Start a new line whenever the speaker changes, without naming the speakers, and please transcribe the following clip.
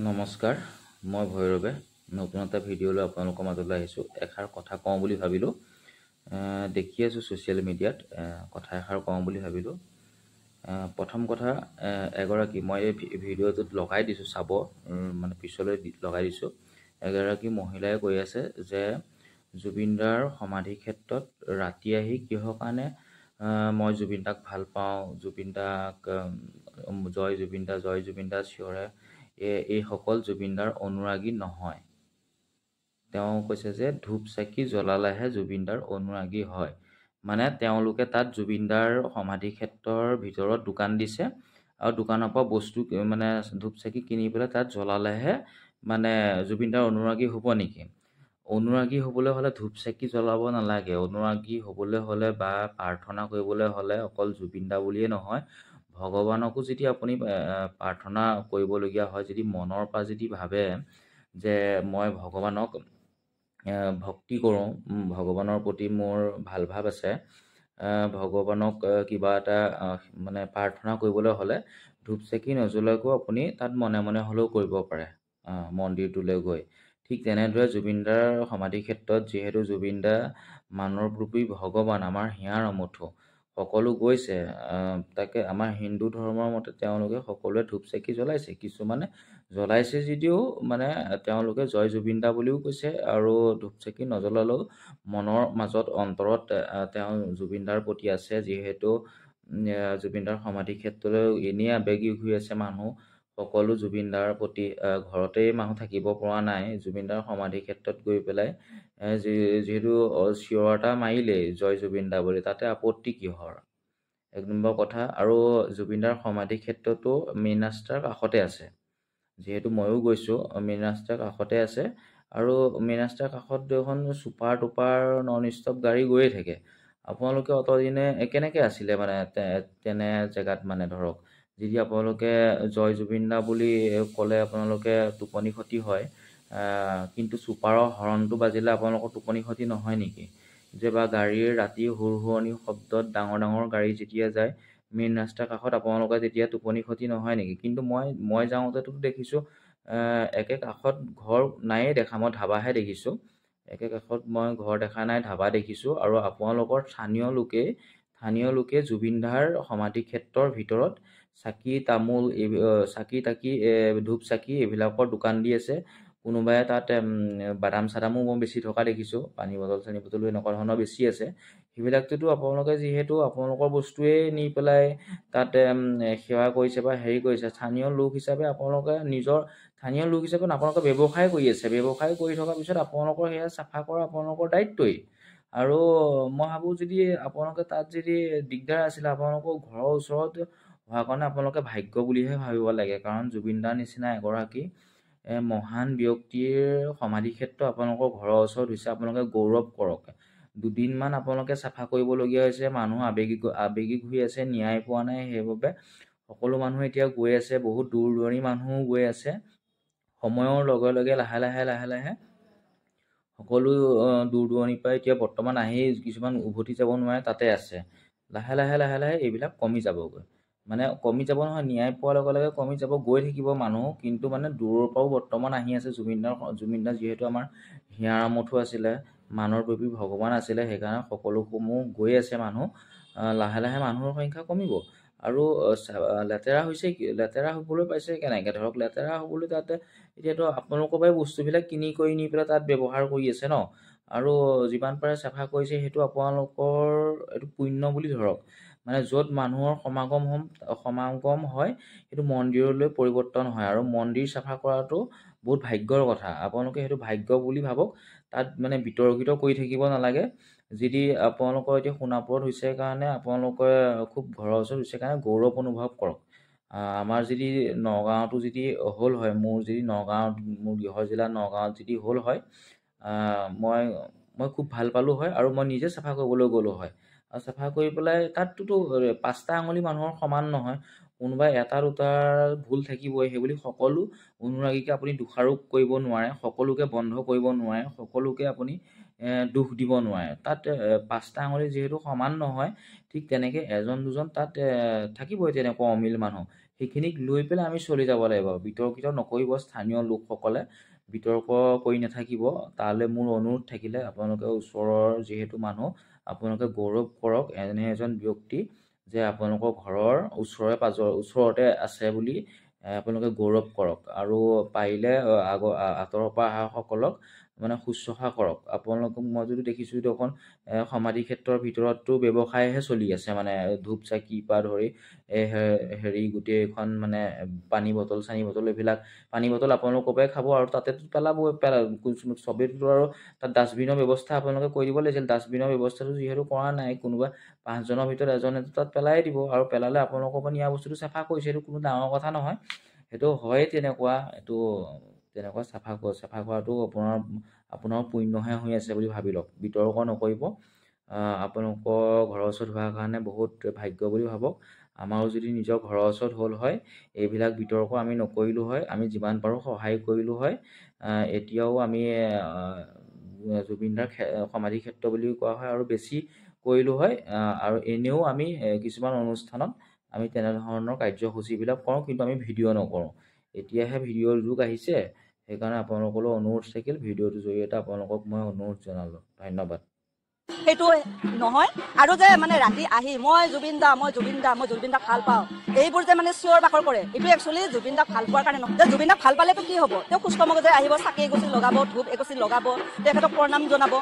নমস্কাৰ, মই ভৈৰৱে নতুন এটা ভিডিঅ'লৈ আপোনালোকৰ মাজলৈ আহিছোঁ। এষাৰ কথা কওঁ বুলি ভাবিলোঁ। দেখি আছোঁ ছ'চিয়েল মিডিয়াত কথা এষাৰ কওঁ বুলি ভাবিলোঁ। প্ৰথম কথা, এগৰাকী মই এই ভিডিঅ'টোত লগাই দিছোঁ চাব, মানে পিছলৈ লগাই দিছোঁ। এগৰাকী মহিলাই কৈ আছে যে জুবিন দাৰ সমাধি ক্ষেত্ৰত ৰাতি আহি কিহৰ কাৰণে মই জুবিন দাক ভাল পাওঁ, জুবিন দাক জয় জুবিন দা চিঞৰে, এইসকল জুবিনদাৰ অনুৰাগী নহয়। তেওঁ কৈছে যে ধূপ চাকি জ্বলালেহে জুবিনদাৰ অনুৰাগী হয়। মানে তেওঁলোকে তাত জুবিনদাৰ সমাধি ক্ষেত্ৰৰ ভিতৰত দোকান দিছে আৰু দোকানৰ পৰা বস্তু মানে ধূপ চাকি কিনি পেলাই তাত জ্বলালেহে মানে জুবিনদাৰ অনুৰাগী হ'ব নেকি? অনুৰাগী হ'বলৈ হ'লে ধূপ চাকি জ্বলাব নালাগে। অনুৰাগী হ'বলৈ হ'লে বা প্ৰাৰ্থনা কৰিবলৈ হ'লে অকল জুবিনদা বুলিয়ে নহয়, ভগৱানকো যদি আপুনি প্ৰাৰ্থনা কৰিবলগীয়া হয়, যদি মনৰ পৰা যদি ভাবে যে মই ভগৱানক ভক্তি কৰোঁ, ভগৱানৰ প্ৰতি মোৰ ভাল ভাৱ আছে, ভগৱানক কিবা এটা মানে প্ৰাৰ্থনা কৰিবলৈ হ'লে ধূপ চাকি নজ্বলাকৈও আপুনি তাত মনে মনে হ'লেও কৰিব পাৰে মন্দিৰটোলৈ গৈ। ঠিক তেনেদৰে জুবিনদাৰ সমাধি ক্ষেত্ৰত যিহেতু জুবিনদা মানুহৰ প্ৰতি ভগৱান, আমাৰ হিয়াৰ আমঠু, সকলো গৈছে। তাকে আমাৰ হিন্দু ধৰ্মৰ মতে তেওঁলোকে সকলোৱে ধূপ চাকি জ্বলাইছে, কিছুমানে জ্বলাইছে যদিও মানে তেওঁলোকে জয় জুবিনদা বুলিও কৈছে আৰু ধূপ চাকি নজ্বলালেও মনৰ মাজত অন্তৰত তেওঁ জুবিনদাৰ প্ৰতি আছে। যিহেতু জুবিনদাৰ সমাধি ক্ষেত্ৰলৈ এনেই আৱেগিক হৈ আছে মানুহ, সকলো জুবিনদাৰ প্ৰতি। ঘৰতেই মানুহ থাকিব পৰা নাই, জুবিনদাৰ সমাধি ক্ষেত্ৰত গৈ পেলাই যিহেতু চিঞৰ এটা মাৰিলেই জয় জুবিনদা বুলি, তাতে আপত্তি কিহৰ? এক নম্বৰ কথা। আৰু জুবিনদাৰ সমাধি ক্ষেত্ৰটো মেইন ৰাস্তাৰ কাষতে আছে, যিহেতু ময়ো গৈছোঁ, মেইন ৰাস্তাৰ কাষতে আছে। আৰু মেইন ৰাস্তাৰ কাষত দেখোন ছুপাৰ টুপাৰ নন ষ্টপ গাড়ী গৈয়ে থাকে। আপোনালোকে অতদিনে কেনেকৈ আছিলে মানে তেনে জেগাত? মানে ধৰক, যদি আপোনালোকে জয় জুবিনদা বুলি ক'লে আপোনালোকে টোপনি ক্ষতি হয়, কিন্তু ছুপাৰৰ হৰণটো বাজিলে আপোনালোকৰ টোপনি ক্ষতি নহয় নেকি? যে বা গাড়ীৰ ৰাতি হুৰহুৰণি শব্দত ডাঙৰ ডাঙৰ গাড়ী যেতিয়া যায় মেইন ৰাস্তাৰ কাষত, আপোনালোকে তেতিয়া টোপনি ক্ষতি নহয় নেকি? কিন্তু মই যাওঁতেতো দেখিছোঁ একে কাষত ঘৰ নায়েই দেখা, মই ধাবাহে দেখিছোঁ। একে কাষত মই ঘৰ দেখা নাই, ধাবা দেখিছোঁ। আৰু আপোনালোকৰ স্থানীয় লোকে জুবিনদাৰ সমাধি ক্ষেত্ৰৰ ভিতৰত চাকি তামোল চাকি তাকি ধূপ চাকি এইবিলাকৰ দোকান দি আছে। কোনোবাই তাত বাদাম চাদামো মই বেছি থকা দেখিছোঁ, পানী বটল চানী বটলো এনেকুৱা ধৰণৰ বেছি আছে। সেইবিলাকটোতো আপোনালোকে যিহেতু আপোনালোকৰ বস্তুৱেই নি পেলাই তাত সেৱা কৰিছে বা হেৰি কৰিছে, স্থানীয় লোক হিচাপে আপোনালোকে আপোনালোকে ব্যৱসায় কৰি আছে। ব্যৱসায় কৰি থকাৰ পিছত আপোনালোকৰ সেয়া চাফা কৰা আপোনালোকৰ দায়িত্বই। আৰু মই ভাবোঁ যদি আপোনালোকে তাত যদি দিগদাৰ আছিলে, আপোনালোকৰ ঘৰৰ ওচৰত হোৱাৰ কাৰণে আপোনালোকে ভাগ্য বুলিহে ভাবিব লাগে। কাৰণ জুবিনদাৰ নিচিনা এগৰাকী মহান ব্যক্তিৰ সমাধি ক্ষেত্ৰ আপোনালোকৰ ঘৰৰ ওচৰত হৈছে, আপোনালোকে গৌৰৱ কৰক। দুদিনমান আপোনালোকে চাফা কৰিবলগীয়া হৈছে, মানুহ আৱেগিক হৈ আছে, ন্যায় পোৱা নাই। সেইবাবে সকলো মানুহ এতিয়া গৈ আছে, বহুত দূৰ দূৰণিৰ মানুহো গৈ আছে। সময়ৰ লগে লগে লাহে লাহে সকলো দূৰ দূৰণিৰ পৰা এতিয়া বৰ্তমান আহি কিছুমান উভতি যাব নোৱাৰে, তাতে আছে। লাহে লাহে এইবিলাক কমি যাবগৈ, মানে কমি যাব নহয়, ন্যায় পোৱাৰ লগে লগে কমি যাব, গৈ থাকিব মানুহ। কিন্তু মানে দূৰৰ পৰাও বৰ্তমান আহি আছে। জুবিনদাৰ যিহেতু আমাৰ হিয়াৰ আমঠু আছিলে, মানুহৰ প্ৰতি ভগৱান আছিলে, সেইকাৰণে সকলোসমূহ গৈ আছে মানুহ। লাহে লাহে মানুহৰ সংখ্যা কমিব। আৰু লেতেৰা হৈছে কি? লেতেৰা হ'বলৈ পাইছে কেনেকৈ? ধৰক লেতেৰা হ'বলৈ তাতে এতিয়াতো আপোনালোকৰ পৰাই বস্তুবিলাক কিনি কৰি নি পেলাই তাত ব্যৱহাৰ কৰি আছে ন। আৰু যিমান পাৰে চাফা কৰিছে, সেইটো আপোনালোকৰ এইটো পুণ্য বুলি ধৰক। মানে য'ত মানুহৰ সমাগম হয় সেইটো মন্দিৰলৈ পৰিৱৰ্তন হয়, আৰু মন্দিৰ চাফা কৰাটো বহুত ভাগ্যৰ কথা। আপোনালোকে সেইটো ভাগ্য বুলি ভাবক, তাত মানে বিতৰ্কিত কৰি থাকিব নালাগে। যদি আপোনালোকৰ এতিয়া সোণাপুৰত হৈছে কাৰণে, আপোনালোকে খুব ঘৰৰ ওচৰত হৈছে কাৰণে গৌৰৱ অনুভৱ কৰক। আমাৰ যদি নগাঁৱতো যদি হ'ল হয়, মোৰ গৃহ জিলা নগাঁৱত যদি হ'ল হয়, মই খুব ভাল পালোঁ হয়, আৰু মই নিজে চাফা কৰিবলৈ গ'লোঁ হয়। আৰু চাফা কৰি পেলাই তাতটোতো 5টা আঙুলি মানুহৰ সমান নহয়, কোনোবাই এটা দুটাৰ ভুল থাকিবই। সেইবুলি সকলো অনুৰাগীকে আপুনি দোষাৰোপ কৰিব নোৱাৰে, সকলোকে বন্ধ কৰিব নোৱাৰে, সকলোকে আপুনি দুখ দিব নোৱাৰে। তাত 5টা আঙুলি যিহেতু সমান নহয়, ঠিক তেনেকৈ এজন দুজন তাত থাকিবই তেনেকুৱা অমিল মানুহ। সেইখিনিক লৈ পেলাই আমি চলি যাব লাগিব। বিতৰ্কিত নকৰিব স্থানীয় লোকসকলে, বিতৰ্ক কৰি নাথাকিব। তালৈ মোৰ অনুৰোধ থাকিলে আপোনালোকে ওচৰৰ যিহেতু মানুহ, আপোনালোকে গৌৰৱ কৰক এনে এজন ব্যক্তি যে আপোনালোকৰ ঘৰৰ ওচৰতে আছে বুলি আপোনালোকে গৌৰৱ কৰক। আৰু পাৰিলে আঁতৰৰ পৰা অহাসকলক মানে শুশ্ৰূষা কৰক। আপোনালোকক মই যদি দেখিছোঁ দেখোন সমাধি ক্ষেত্ৰৰ ভিতৰততো ব্যৱসায়হে চলি আছে, মানে ধূপ চাকিৰ পৰা ধৰি হেৰি গোটেইখন মানে পানী বটল এইবিলাক পানী বটল আপোনালোকৰ পৰাই খাব আৰু তাতেতো চবেইতো আৰু তাত ডাষ্টবিনৰ ব্যৱস্থা আপোনালোকে কৰি দিব লাগিছিল। ডাষ্টবিনৰ ব্যৱস্থাটো যিহেতু কৰা নাই, কোনোবা 5 জনৰ ভিতৰত এজনেতো তাত পেলাই দিব, আৰু পেলালে আপোনালোকৰ পৰা নিয়া বস্তুটো চাফা কৰিছে, সেইটো কোনো ডাঙৰ কথা নহয়। সেইটো হয়েই তেনেকুৱা, তেনেকুৱা চাফা কৰাটো আপোনাৰ পুণ্যহে হৈ আছে বুলি ভাবি লওক। বিতৰ্ক নকৰিব। আপোনালোকৰ ঘৰৰ ওচৰত হোৱাৰ কাৰণে বহুত ভাগ্য বুলি ভাবক। আমাৰো যদি নিজৰ ঘৰৰ ওচৰত হ'ল হয়, এইবিলাক বিতৰ্ক আমি নকৰিলোঁ হয়, আমি যিমান পাৰোঁ সহায় কৰিলোঁ হয়। এতিয়াও আমি জুবিন দাৰ সমাধি ক্ষেত্ৰ বুলি কোৱা হয় আৰু বেছি কৰিলোঁ হয়। আৰু এনেও আমি কিছুমান অনুষ্ঠানত আমি তেনেধৰণৰ কাৰ্যসূচীবিলাক কৰোঁ, কিন্তু আমি ভিডিঅ' নকৰোঁ। এতিয়াহে ভিডিঅ'ৰ যুগ আহিছে, সেইকাৰণে আপোনালোকলৈ অনুৰোধ থাকিল, ভিডিঅ'টোৰ জৰিয়তে আপোনালোকক মই অনুৰোধ জনালোঁ। ধন্যবাদ।
সেইটো নহয়। আৰু যে মানে ৰাতি আহি মই জুবিন দাক ভাল পাওঁ, এইবোৰ যে মানে চিঞৰ বাখৰ কৰে, এইটো একচুৱেলি জুবিন দাক ভাল পোৱাৰ কাৰণে নহয়। যে জুবিন দাক ভাল পালেতো কি হ'ব, তেওঁ সুস্থ মগজে আহিব, চাকি এগছি লগাব, ধূপ এগছি লগাব, তেখেতক প্ৰণাম জনাব।